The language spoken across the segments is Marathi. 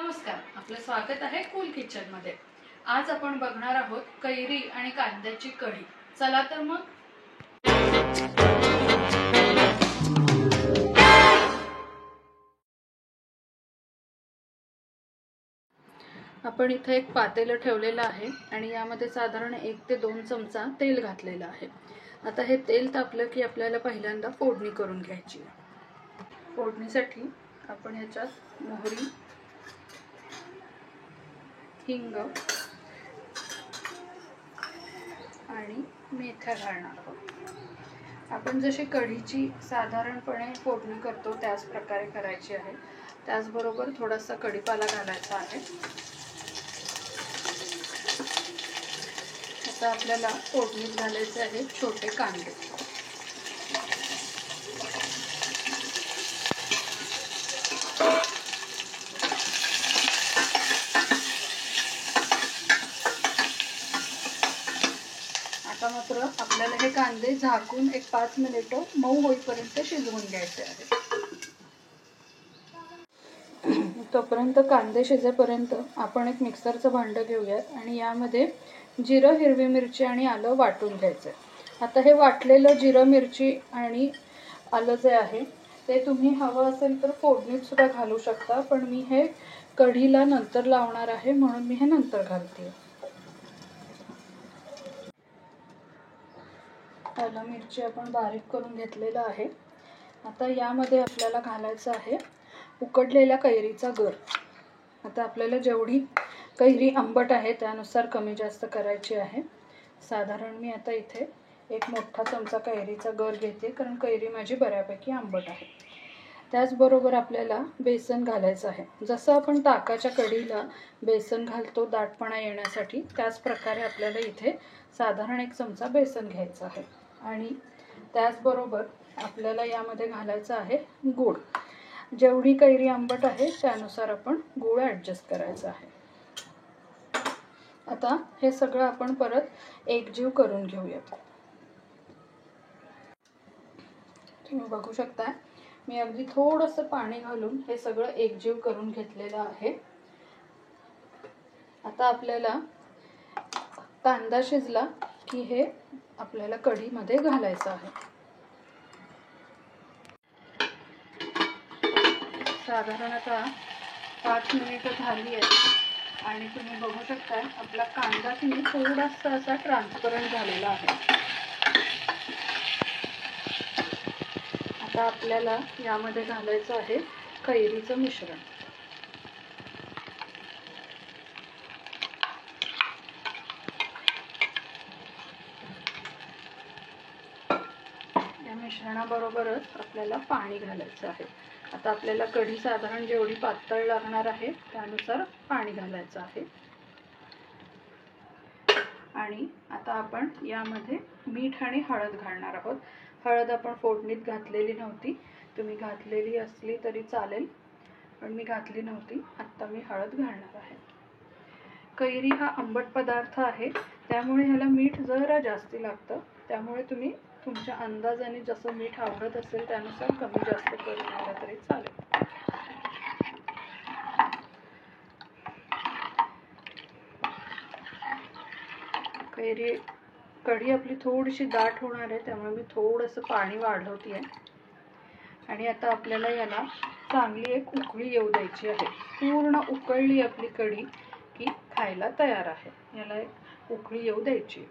नमस्कार, आपलं स्वागत आहे कूल किचन मध्ये। आज आपण बघणार आहोत कैरी आणि कांद्याची कढी। चला तर मग आपण इथे एक पातेलं ठेवलेलं आहे आणि यामध्ये साधारण 1 ते 2 चमचा तेल घातलेलं आहे। आता हे तेल तापलं की आपल्याला पहिल्यांदा फोडणी करून घ्यायची। फोडणीसाठी आपण याच्यात मोहरी, हिंग आणि मेथ्या घालणार आहोत। आपण जशी कढीची साधारणपणे फोडणी करतो त्याच प्रकारे करायची आहे। त्याचबरोबर थोडासा कढीपाला घालायचा आहे। आता आपल्याला फोडणीत घालायचे आहेत छोटे कांदे। आता मात्र आपल्याला हे कांदे झाकून एक 5 मिनिटं मऊ होईपर्यंत शिजवून घ्यायचे आहेत। तोपर्यंत कांदे शिजेपर्यंत आपण एक मिक्सरचं भांडं घेऊयात आणि यामध्ये जिरं, हिरवी मिरची आणि आलं वाटून घ्यायचं। आता हे वाटलेलं जिरं, मिरची आणि आलं जे आहे ते तुम्ही हवं असेल तर फोडणीत सुद्धा घालू शकता, पण मी हे कढीला नंतर लावणार आहे म्हणून मी हे नंतर घालते। आलं मिरची आपण बारीक करून घेतलेलं आहे। आता यामध्ये आपल्याला घालायचं आहे उकडलेल्या कैरीचा गर। आता आपल्याला जेवढी कैरी आंबट आहे त्यानुसार कमी जास्त करायची आहे। साधारण मी आता इथे एक मोठा चमचा कैरीचा गर घेते, कारण कैरी माझी बऱ्यापैकी आंबट आहे। त्याचबरोबर आपल्याला बेसन घालायचं आहे। जसं आपण ताकाच्या कढीला बेसन घालतो दाटपणा येण्यासाठी, त्याच प्रकारे आपल्याला इथे साधारण 1 चमचा बेसन घ्यायचं आहे। आणि त्याचबरोबर आपल्याला यामध्ये घालायचं आहे गूळ। जेवढी कैरी आंबट आहे त्यानुसार आपण गूळ ॲडजस्ट करायचा आहे। आता हे सगळं आपण परत एकजीव करून घेऊयात। तुम्ही बघू शकता मी अगदी थोडंसं पाणी घालून हे सगळं एकजीव करून घेतलेलं आहे। आता आपल्याला कांदा शिजला की हे आपल्याला कढीमध्ये घालायचं आहे। साधारण आता 5 मिनिटं झाली आहेत आणि तुम्ही बघू शकता आपला कांदा की थोडासा असा ट्रान्सपरंट झालेला आहे। आता आपल्याला यामध्ये घालायचं आहे कैरीचं मिश्रण। या मिश्रणाबरोबरच आपल्याला पाणी घालायचं आहे। आता आपल्याला कढी साधारण जेवढी पातळ लागणार आहे त्यानुसार पाणी घालायचं आहे। आणि आता आपण यामध्ये मीठ आणि हळद घालणार आहोत। हळद आपण फोडणीत घातलेली नव्हती, तुम्ही घातलेली असली तरी चालेल, पण मी घातली नव्हती। आता मी हळद घालणार आहे। कैरी हा आंबट पदार्थ आहे त्यामुळे ह्याला मीठ जरा जास्ती लागतं, त्यामुळे तुम्ही तुमच्या अंदाजाने जसं मीठ आवडत असेल त्यानुसार कमी जास्त करून घातलं तरी चालेल। कढी आपली थोडीशी दाट होणार आहे त्यामुळे मी थोडंसं पाणी वाढवते आणि आता आपल्याला याला चांगली एक उकळी येऊ द्यायची आहे। पूर्ण उकळली आपली कढी की खायला तयार आहे। याला एक उकळी येऊ द्यायची।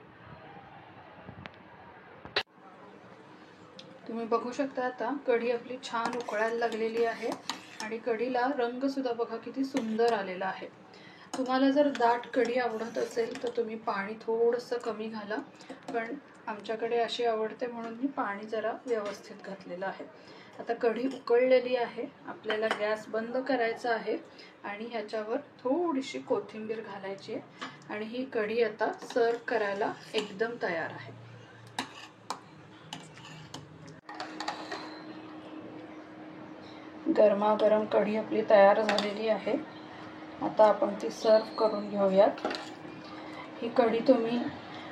तुम्ही बघू शकता आता कढी आपली छान उकळायला लागलेली आहे आणि कढीला रंग सुद्धा बघा किती सुंदर आलेला आहे। तुम्हाला जर दाट कढी आवडत असेल तर तुम्ही पाणी थोडंसं कमी घाला, पण आमच्याकडे अशी आवडते म्हणून मी पाणी जरा व्यवस्थित घातलेलं आहे। आता कढी उकळलेली आहे, आपल्याला गॅस बंद करायचा आहे आणि ह्याच्यावर थोडीशी कोथिंबीर घालायची आहे आणि ही कढी आता सर्व करायला एकदम तयार आहे। गरमागरम कढी आपली तयार झालेली आहे। आता आपण ती सर्व करून घेऊयात। ही कढी तुम्ही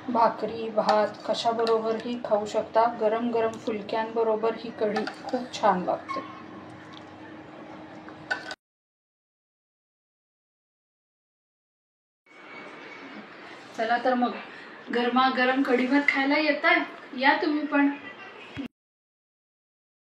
भाकरी, भात कशाबरोबरही खाऊ शकता। गरम गरम फुलक्यांबरोबर ही कढी खूप छान लागते। चला तर मग गरमागरम कढी भात खायला येताय, या तुम्ही पण.